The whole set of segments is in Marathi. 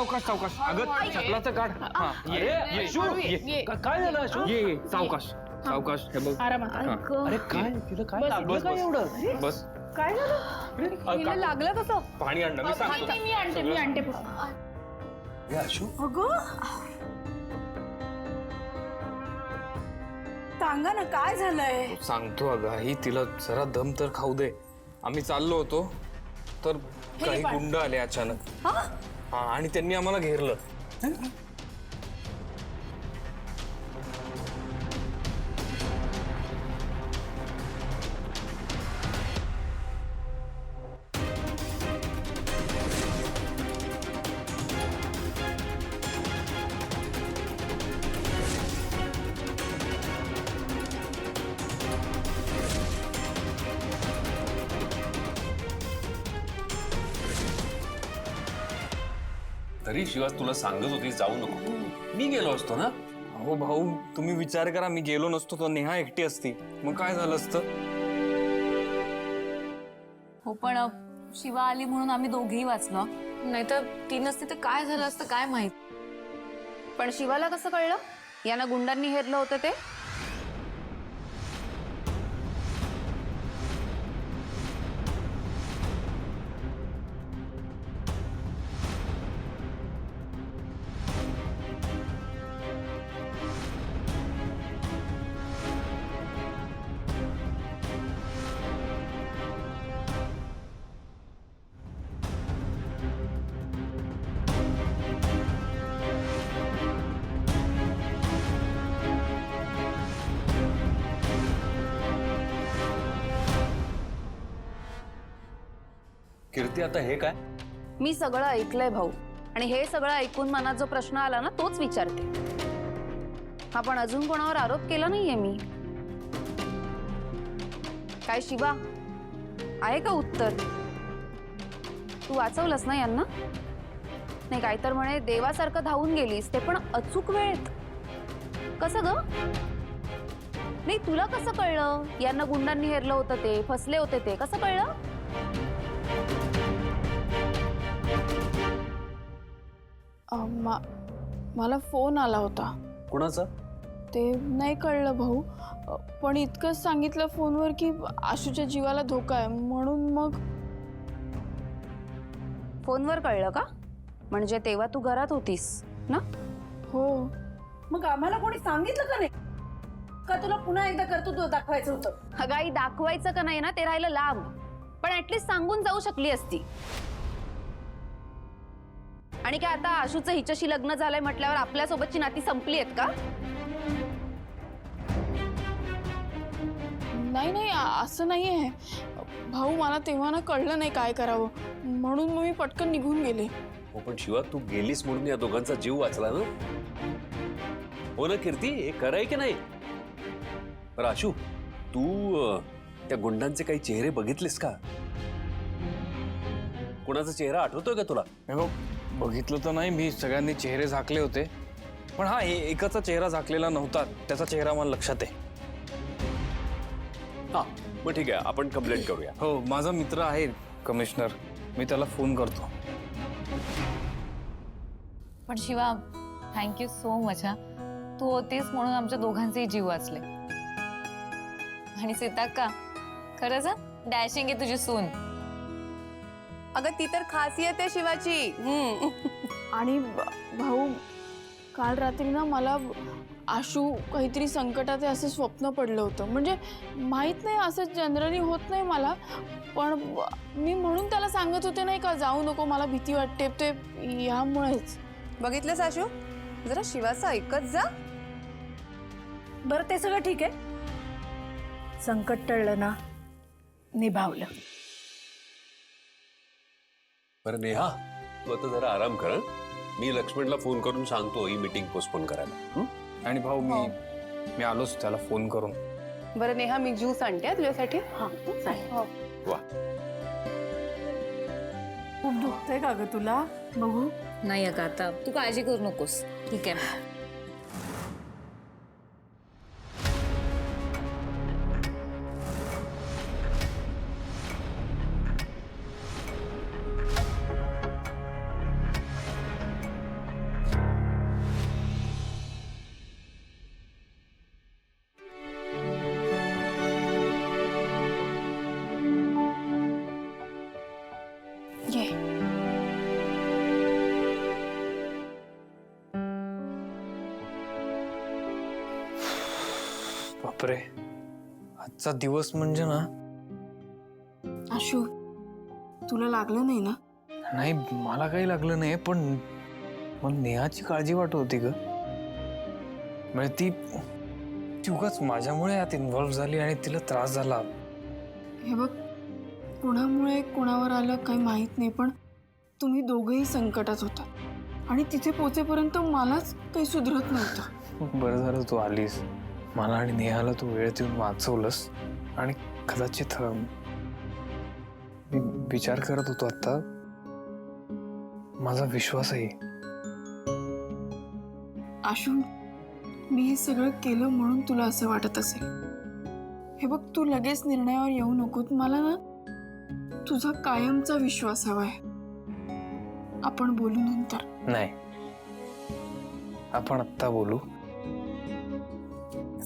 सावकाश सावकाश. अगं चपलाचं काढ. हा ये यशू ये. काय झालं अशोक? ये सावकाश सावकाश. हे बघ. अरे काय तिला काय लागलं काय एवढं? बस. काय झालं? हिला लागलं कसं? पाणी आणलं मी सांगतो. मी आणते हे अशोक अगं सांगा ना काय झालंय? सांगतो अगं आई, तिला जरा दम तर खाऊ दे. आम्ही चाललो होतो तर काही गुंड आले अचानक. हा आणि त्यांनी आम्हाला घेरलं. तरी शिवाज तुला सांगत होती जाऊ नको, मी गेलो असतो ना. हो भाऊ, तुम्ही विचार करा, मी गेलो नसतो तर नेहा एकटी असती, मग काय झालं असतं? हो पण शिवा आली म्हणून आम्ही दोघेही वाचलो, नाहीतर ती नसती तर काय झालं असतं काय माहित. पण शिवाला कसं कळलं यांना गुंडांनी हेरलं होतं ते? कीर्ती आता हे काय? मी सगळं ऐकलंय भाऊ, आणि हे सगळं ऐकून मनात जो प्रश्न आला ना तोच विचारते. आपण अजून कोणावर आरोप केला नाहीये मी. काय शिवा, आहे का उत्तर? तू वाचवलंस ना यांना? नाही काय तर म्हणे देवासारखं धावून गेलीस, ते पण अचूक वेळेत. कसं ग? नाही तुला कसं कळलं यांना गुंडांनी हेरलं होतं ते, फसले होते ते, कसं कळलं? मला फोन आला होता. कोणाचा? ते नाही कळलं भाऊ, पण इतकंच सांगितलं फोनवर की आशूच्या जीवाला धोका आहे, म्हणून मग. फोनवर कळलं का? म्हणजे तेव्हा तू घरात होतीस ना? हो. मग आम्हाला कोणी सांगितलं का नाही? का तुला पुन्हा एकदा कर्तृत्व दाखवायचं होतं? हगाई दाखवायचं का नाही ना ते राहिलं लांब, पण ऍटलीस्ट सांगून जाऊ शकली असती. आणि काय आता आशूचं हिच्याशी लग्न झालंय म्हटल्यावर आपल्यासोबतची नाती संपली आहेत का? नाही नाही असं नाही आहे भाऊ, मला तेव्हा ना कळलं नाही काय करावं, म्हणून मग मी पटकन निघून गेले. हो पण शिवा तू गेलीस म्हणून या दोघांचा जीव वाचला ना. हो ना कीर्ती, हे खरंय की नाही? बरं आशू, तू त्या गुंडांचे काही चेहरे बघितलेस का? कोणाचा चेहरा आठवतोय का तुला? हो बघितलं तर नाही मी, सगळ्यांनी चेहरे झाकले होते, पण हा एकाचा चेहरा झाकलेला नव्हता, त्याचा चेहरा मला लक्षात आहे. हा मग ठीक आहे, आपण कंप्लेंट करूया. हो माझा मित्र आहे कमिशनर, मी त्याला फोन करतो. पण शिवा थँक्यू सो मच हा, तू होतीस म्हणून आमच्या दोघांचेही जीव वाचले. आणि सीताक्का खरंच डॅशिंग आहे तुझी सून. अगं ती तर खासियत आहे शिवाची. आणि भाऊ काल रात्री ना मला आशू काहीतरी संकटात आहे असं स्वप्न पडलं होतं. म्हणजे माहीत नाही, असं जनरली होत नाही मला, पण मी म्हणून त्याला सांगत होते नाही का जाऊ नको, मला भीती वाटते, ते ह्यामुळेच. बघितलंस आशू, जरा शिवाचं ऐकत जा. बरं ते सगळं ठीक आहे, संकट टळलं ना, निभावलं. बरं नेहा, तू आता जरा आराम कर. मी लक्ष्मणला फोन करून सांगतो ही मीटिंग पोस्टपोन करायला. आणि भाऊ मी आलोच त्याला फोन करून. बरं नेहा, मी ज्यूस आणते तुझ्यासाठी. हा वा, खूप दुखतंय का ग तुला? बघू. नाही अगं आता तू काळजी करू नकोस, ठीक आहे. बापरे, आजचा दिवस म्हणजे ना. आशू, तुला लागलं नाही ना? नाही, मला काही लागलं नाही, पण मला नेहाची काळजी वाटत होती ग. म्हणजे ती उगाच माझ्यामुळे यात इन्व्हॉल्व्ह झाली आणि तिला त्रास झाला. हे बघ, कोणामुळे कोणावर आलं काही माहित नाही, पण तुम्ही दोघेही संकटात होता आणि तिथे पोचेपर्यंत मलाच काही सुधरत नव्हतं. बरं झालं तू आलीस. मला आणि नेहाला तू वेळ देऊन वाचवलंस. आणि कदाचित मी विचार करत होतो आता, माझा विश्वासही. आशू, मी हे सगळं केलं म्हणून तुला असं वाटत असेल. हे बघ, तू लगेच निर्णयावर येऊ नकोस. मला ना तुझा कायमचा विश्वास हवाय. आपण बोलू नंतर. नाही, आपण आत्ता बोलू.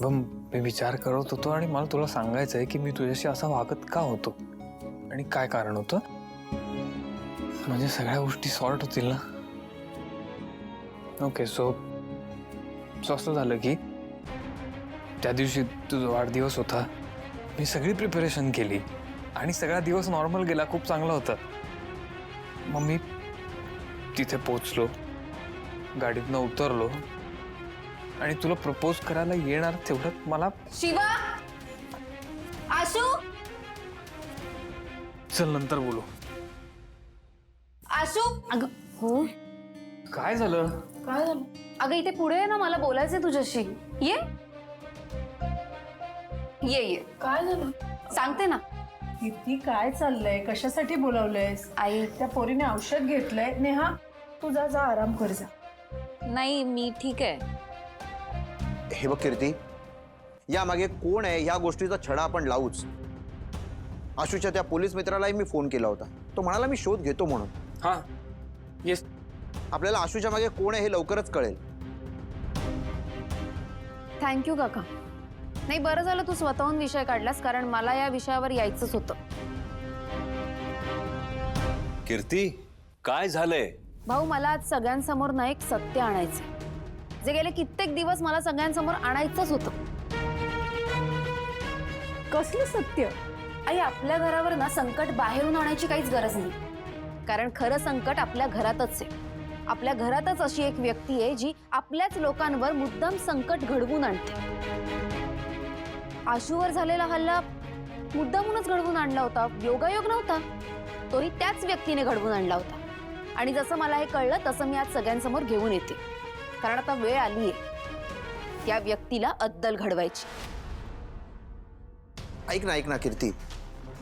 मी विचार करत होतो आणि मला तुला सांगायचं आहे की मी तुझ्याशी असा वागत का होतो आणि काय कारण होतं. म्हणजे सगळ्या गोष्टी सॉर्ट होतील ना. ओके, सो असं झालं की त्या दिवशी तुझा वाढदिवस होता. मी सगळी प्रिपरेशन केली आणि सगळा दिवस नॉर्मल गेला, खूप चांगला होता. मग मी तिथे पोचलो, गाडीतनं उतरलो आणि तुला प्रपोज करायला येणार तेवढं मला. शिवा, आशू, चल नंतर बोलू. आशू. अगं हो, काय झालं? काय झालं? अगं इथे पुढे आहे ना, मला बोलायचंय तुझ्याशी. ये ये ये, काय झालं? सांगते ना. किती काय चाललंय? कशासाठी बोलावलंयस? आई, त्या पोरीने औषध घेतलंय. नेहा, तू जा आराम कर जा. नाही, मी ठीक आहे. हे बघ कीर्ती, यामागे कोण आहे ह्या गोष्टीचा छडा आपण लावूच. आशूच्या त्या पोलीस मित्रालाही मी फोन केला होता. तो म्हणाला मी शोध घेतो म्हणून. हा, येस. आपल्याला आशूच्या मागे कोण आहे हे लवकरच कळेल. थँक्यू काका. नाही, बरं झालं तू स्वतःहून विषय काढलास, कारण मला या विषयावर यायचंच होतं. कीर्ती, काय झालंय? भाऊ, मला आज सगळ्यांसमोर ना एक सत्य आणायचं, जे गेले कित्येक दिवस मला सगळ्यांसमोर आणायचंच होतं. कसलं सत्य? आई, आपल्या घरावर ना संकट बाहेरून आणायची काहीच गरज नाही, कारण खरं संकट आपल्या घरातच आहे. आपल्या घरातच अशी एक व्यक्ती आहे जी आपल्याच लोकांवर मुद्दाम संकट घडवून आणते. आशूवर झालेला हल्ला मुद्दामूनच घडवून आणला होता, योगायोग नव्हता. तोही त्याच व्यक्तीने घडवून आणला होता. आणि जसं मला हे कळलं तसं मी आज सगळ्यांसमोर घेऊन येते, कारण आता वेळ आलीये त्या व्यक्तीला अद्दल घडवायची. ऐक ना कीर्ती,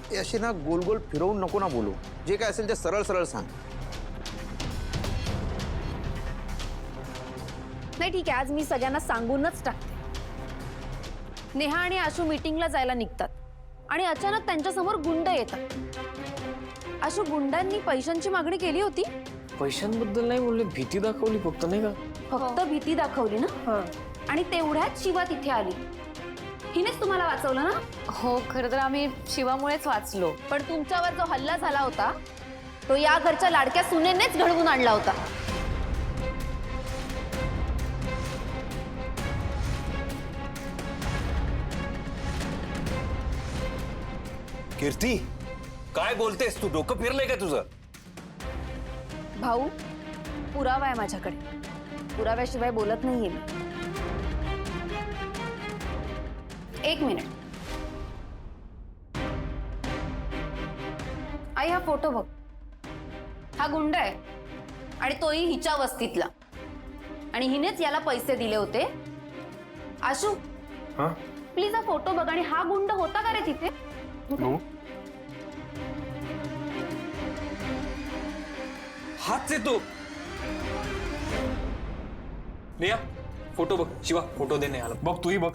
हे अशी ना गोल गोल फिरवून नको ना बोलू. जे काय असेल ते सरळ सरळ सांग. नाही ठीक आहे, आज मी सगळ्यांना सांगूनच टाकते. नेहा आणि आशू मीटिंगला जायला निघतात आणि अचानक त्यांच्यासमोर गुंड येतात. आशू, गुंडांनी पैशांची मागणी केली होती. पैशांबद्दल नाही बोलले, भीती दाखवली फक्त, नाही का? फक्त भीती दाखवली ना. आणि तेवढ्यात शिवा तिथे आली. हिनेच तुम्हाला वाचवलं ना? हो, खरं तर आम्ही शिवामुळेच वाचलो. पण तुमच्यावर जो हल्ला झाला होता तो या घरच्या लाडक्या सुनेनेच घडवून आणला होता. कीर्ती, काय बोलतेस तू? डोकं फिरलंय का तुझं? भाऊ, पुरावा आहे माझ्याकडे. पुराव्याशिवाय बोलत नाहीये मी. एक मिनिट. आई, हा फोटो बघ. हा गुंड आहे आणि तोही हिच्या वस्तीतला. आणि हिनेच याला पैसे दिले होते. आशू, हा, प्लीज हा फोटो बघ. आणि हा गुंड होता का रे तिथे? हो. हाच आहे तो. नेहा, फोटो बघ. शिवा, फोटो दे नेहाला. बघ, तूही बघ.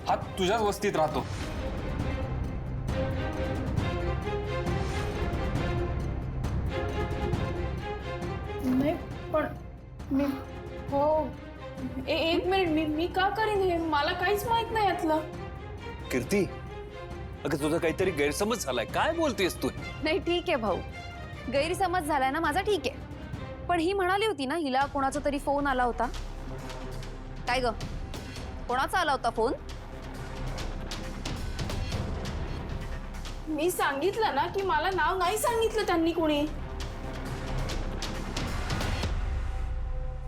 हा तुझ्याच वस्तीत राहतो. नाही, पण मी हो एक मिनिट, मी का करीन हे? मला काहीच माहित नाही यातलं. कीर्ती, अगं तुझा काहीतरी गैरसमज झालाय. काय बोलतेस तू? नाही ठीक आहे भाऊ, गैरसमज झालाय ना माझा, ठीक आहे. पण ही म्हणाली होती ना हिला कोणाचा तरी फोन आला होता. काय ग, कोणाचा आला होता फोन? मी सांगितलं ना की मला नाव नाही सांगितलं त्यांनी कोणी.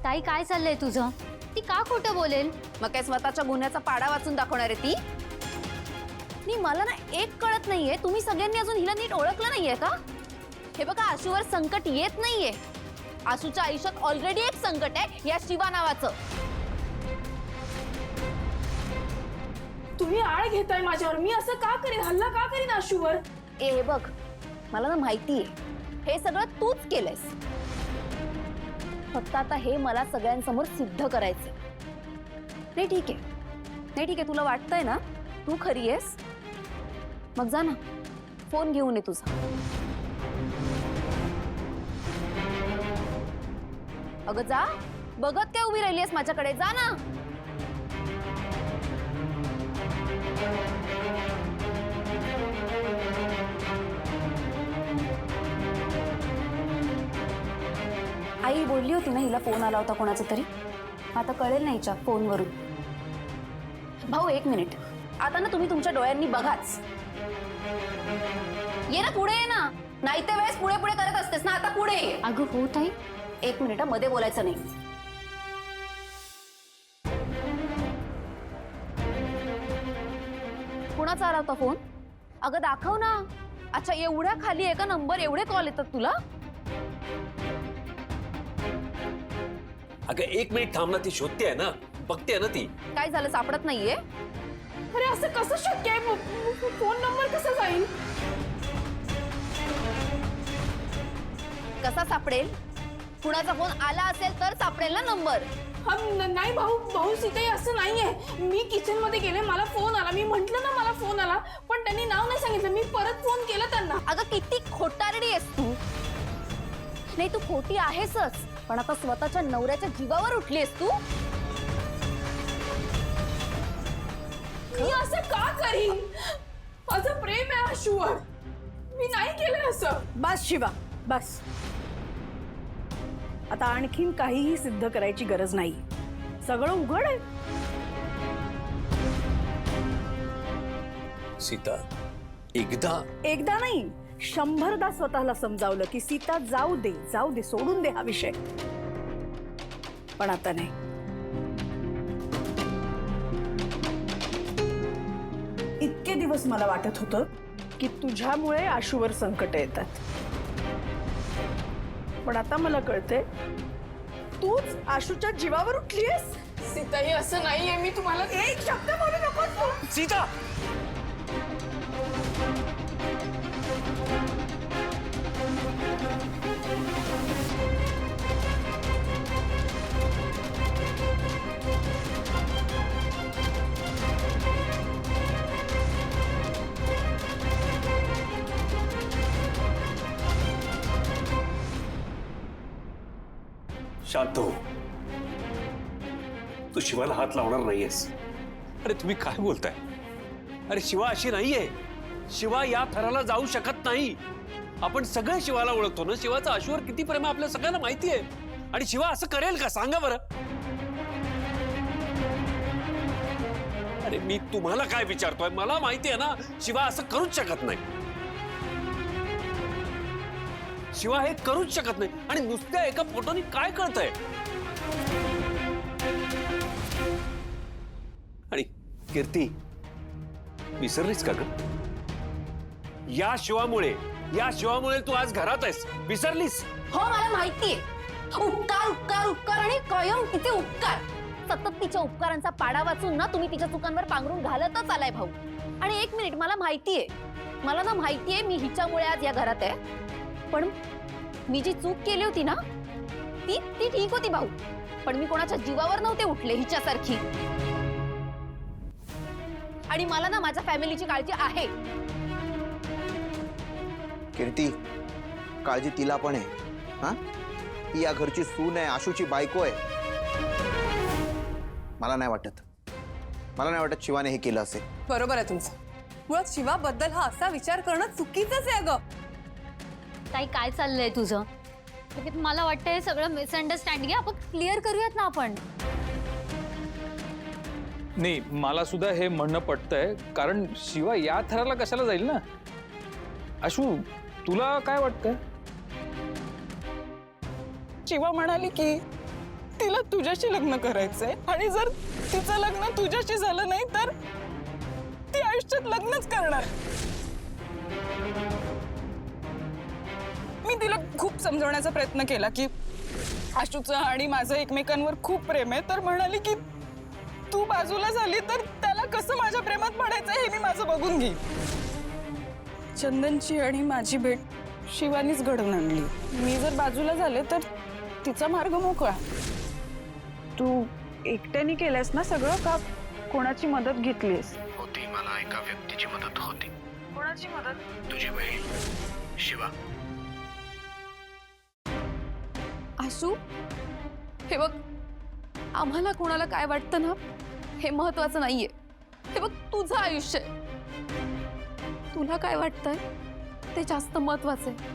ताई काय चाललंय तुझं? ती का खोटं बोलेल? मग काय स्वतःच्या गुन्ह्याचा पाडा वाचून दाखवणार आहे ती? नाही, मला ना एक कळत नाहीये, तुम्ही सगळ्यांनी अजून हिला नीट ओळखलं नाहीये का? हे बघा, आशूवर संकट येत नाहीये. आशूच्या आयुष्यात ऑलरेडी एक संकट आहे, या शिवा नावाचं. तुम्ही आळ घेताय माझ्यावर. मी असं का करीन, हल्ला का करीन आशूवर? हे बघ, मला ना माहितीये हे सगळं तूच केलंयस. फक्त आता हे मला सगळ्यांसमोर सिद्ध करायचं. नाही ठीक आहे, नाही ठीक आहे, तुला वाटतंय ना तू खरी आहेस, मग जा ना, फोन घेऊन ये तुझा. अगं जा, बघत काय उभी राहिलीयस माझ्याकडे, जा ना. आई बोलली होती ना हिला फोन आला होता कोणाचा तरी. आता कळेल ना हिच्या फोनवरून. भाऊ एक मिनिट, आता ना तुम्ही तुमच्या डोळ्यांनी बघाच. ये ना पुढे, ये ना. नाही ते वेळेस पुढे पुढे करत असतेस ना, आता पुढे ये. अगं हो ताई. एक मिनिट, मध्ये बोलायचं नाही. कुणाचा आला होता फोन? अगं दाखव ना. अच्छा, एवढ्या खाली आहे का नंबर? एवढे कॉल येतात तुला? अगं एक मिनिट थांब ना, ती शोधते आहे ना, बघते आहे ना ती. काय झालं, सापडत नाहीये? अरे असं कसं शक्य आहे? फोन नंबर कसा जाईल? कसा सापडेल? कुणाचा फोन आला असेल तर सापडेल ना नंबर. नाही भाऊ सीताई, असं नाहीये. मी किचन मध्ये गेले, मला फोन आला, मी म्हंटल ना मला फोन आला, पण त्यांनी नाव नाही सांगितलं. मी परत फोन केला त्यांना. अगं किती खोटारडी आहेस तू. नाही, तू खोटी आहेसच, पण आता स्वतःच्या नवऱ्याच्या जीवावर उठलीस तू. मी असं का करीन? माझं प्रेम आहे आशूवर. मी नाही केलं असं. बस शिवा, बस. आता आणखीन काहीही सिद्ध करायची गरज नाही. सगळं उघड आहे. सीता, एकदा नाही, 100दा स्वतःला समजावलं की सीता जाऊ दे, सोडून दे हा विषय. पण आता नाही. इतके दिवस मला वाटत होतं की तुझ्यामुळे आशूवर संकट येतात, पण आता मला कळतंय तूच आशूच्या जीवावर उठलीयस. सीताई असं नाहीये. मी तुम्हाला एक शब्द बोलू नकोस तू. सीता, शांत हो. तू शिवाला हात लावणार नाहीयेस. अरे तुम्ही काय बोलताय? अरे शिवा अशी नाहीये. शिवा या थराला जाऊ शकत नाही. आपण सगळे शिवाला ओळखतो ना. शिवाचा आशूवर किती प्रेम आहे आपल्या सगळ्यांना माहिती आहे. आणि शिवा असं करेल का, सांगा बरं? अरे मी तुम्हाला काय विचारतोय, मला माहिती आहे ना शिवा असं करूच शकत नाही. शिवा हे करूच शकत नाही. आणि नुसत्या एका फोटोनी काय कळतंय? आणि कीर्ती, विसरलीस का ग? या शिवामुळे तू आज घरात आहेस. विसरलीस? हो, मला माहितीये. उपकार उपकार उपकार आणि कायम तिचे उपकार. सतत तिच्या उपकारांचा पाडा वाचून ना तुम्ही तिच्या चुकांवर पांघरून घालतच आलाय भाऊ. आणि एक मिनिट, मला ना माहितीये मी हिच्यामुळे आज या घरात आहे. पण मी जी चूक केली होती ना ती ठीक होती भाऊ. पण मी कोणाच्या जीवावर नव्हते उठले हिच्यासारखी. आणि मला ना माझ्या फॅमिलीची काळजी आहे. कीर्ती, काळजी तिला पण आहे. हा, ती या घरची सून आहे, आशूची बायको आहे. मला नाही वाटत शिवाने हे केलं असेल. बरोबर आहे तुमचं. मुळात शिवाबद्दल हा असा विचार करणं चुकीचंच आहे अगं. ताई काय चाललंय तुझं? मला वाटतंय सगळं मिसअंडरस्टँडिंग आहे. आपण क्लिअर करूयात ना आपण. नाही, मला सुद्धा हे म्हणणं पटतंय, कारण शिवा या थराला कशाला जाईल ना. आशू तुला काय वाटतंय? शिवा म्हणाली की तिला तुझ्याशी लग्न करायचंय आणि जर तिचं लग्न तुझ्याशी झालं नाही तर ती आयुष्यात लग्नच करणार. मी तिला खूप समजवण्याचा प्रयत्न केला की आशूचं आणि माझं एकमेकांवर खूप प्रेम आहे, तर म्हणाली की तू बाजूला झाली तर त्याला कसं माझ्या प्रेमात पडायचं हे मी माझं बघून घेईन. चंदनची आणि माझी भेट शिवानीच घडवून आणली. मी जर बाजूला झाले तर तिचा मार्ग मोकळा. तू एकट्याने केलंस ना सगळं का कोणाची मदत घेतलीस? होती, मला एका व्यक्तीची मदत होती. कोणाची मदत? तुझी बहीण शिवा. आशू, हे बघ, आम्हाला कोणाला काय वाटतं ना हे महत्वाचं नाहीये. हे बघ, तुझं आयुष्य आहे. तुला काय वाटतंय ते जास्त महत्वाचं आहे.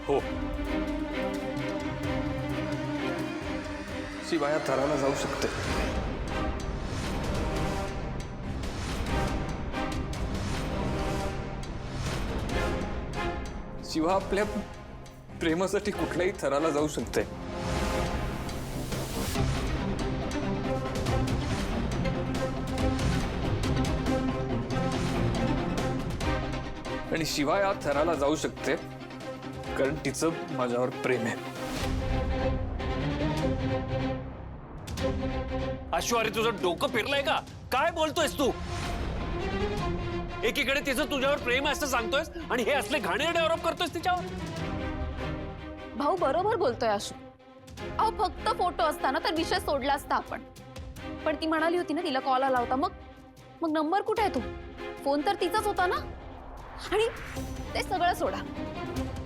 हो, शिवा या थराला जाऊ शकते. शिवा आपल्या प्रेमासाठी कुठल्याही थराला जाऊ शकते. आणि शिवा या थराला जाऊ शकते कारण तिचं माझ्यावर प्रेम आहे. आशू, अरे तुझं डोकं फिरलंय का? काय बोलतोयस तू? एकीकडे तिचं तुझ्यावर प्रेम आहे असं सांगतोयस आणि हे असले घाणेरडे आरोप करतोयस तिच्यावर. भाऊ बरोबर बोलतोय आशू. अहो, फक्त फोटो असता ना तर विषय सोडला असता आपण. पण ती म्हणाली होती ना तिला कॉल आला होता. मग नंबर कुठे आहे? तो फोन तर तिचाच होता ना. आणि ते सगळं सोडा,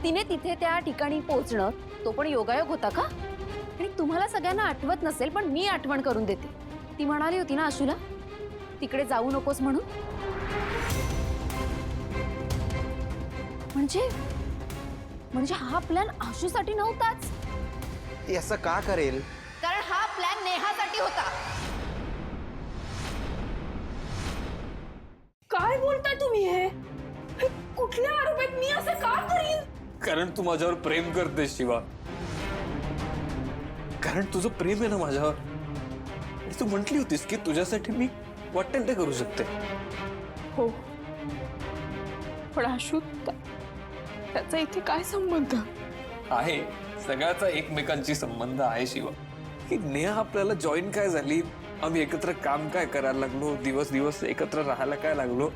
तिने तिथे त्या ठिकाणी पोहोचणं तो पण योगायोग होता का? आणि तुम्हाला सगळ्यांना आठवत नसेल पण मी आठवण करून देते. ती म्हणाली होती ना आशूला तिकडे जाऊ नकोस म्हणून. म्हणजे हा प्लॅन आशूसाठी नव्हताच. ती असं का करेल? कारण हा प्लॅन नेहासाठी होता. काय बोलताय तुम्ही? हे कुठल्या आरोपात मी असं का करीन? कारण तू माझ्यावर प्रेम करतेस शिवा. कारण तुझं प्रेम आहे ना माझ्यावर. आणि तू म्हटली होतीस की तुझ्यासाठी मी वाटेल ते करू शकते. हो, पण आशू त्याचा इथे काय संबंध आहे? सगळ्याचा एकमेकांशी संबंध आहे शिवा. की नेहा आपल्याला जॉईन काय झाली, आम्ही एकत्र काम काय करायला लागलो, दिवस दिवस एकत्र राहायला काय लागलो.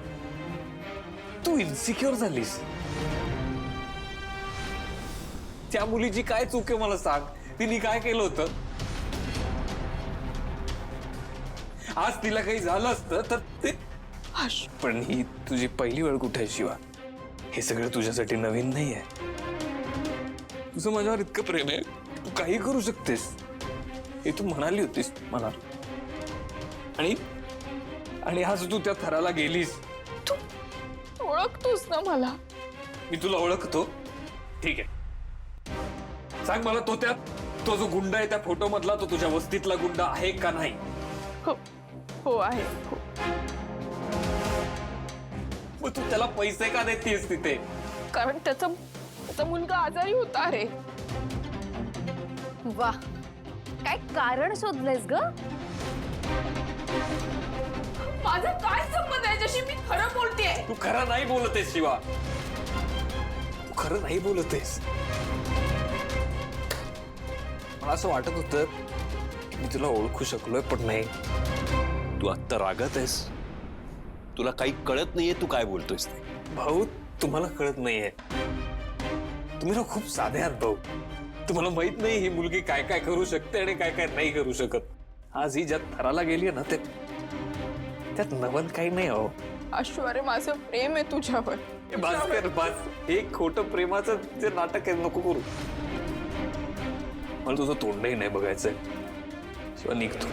तू इन्सिक्युअर झालीस. त्या मुलीची काय चूक आहे मला सांग? तिने काय केलं होतं? आज तिला काही झालं असतं तर ते. पण ही तुझी पहिली वेळ कुठे आहे शिवा? हे सगळं तुझ्यासाठी नवीन नाही आहे. तुझं माझ्यावर इतकं प्रेम आहे, तू काही करू शकतेस हे तू म्हणाली होतीस मला. आणि आज तू त्या थराला गेलीस. तू ओळखतोस ना मला? मी तुला ओळखतो. ठीक आहे, सांग मला तो जो गुंडा आहे त्या फोटो मधला, तो तुझ्या वस्तीतला गुंडा आहे का नाही? हो आहे. हो. मग तू त्याला पैसे का देतेस तिथे? कारण त्याचा मुलगा आजारी होता. रे वा, काय कारण शोधलंयस ग? माझा काय संबंध आहे याच्याशी? मी खरं बोलतेय. तू खरं नाही बोलतेस शिवा. तू खरं नाही बोलतेस. मला असं वाटत होतं मी तुला ओळखू शकलोय पण नाही. तू आत्ता रागात आहेस. तुला काही कळत नाहीये तू काय बोलतोयस ते. भाऊ, तुम्हाला कळत नाहीये. तुम्ही ना खूप साधे आहात भाऊ. तुम्हाला माहित नाही ही मुलगी काय काय करू शकते आणि काय काय नाही करू शकत. आज ही ज्या थराला गेली आहे ना त्यात नवल काही नाही. हो आशू, अरे माझं प्रेम आहे तुझ्यावर. बस हे खोटं प्रेमाचं जे नाटक आहे नको करू. मला तुझं तोंडही नाही बघायचंय. शिवाय निघतो.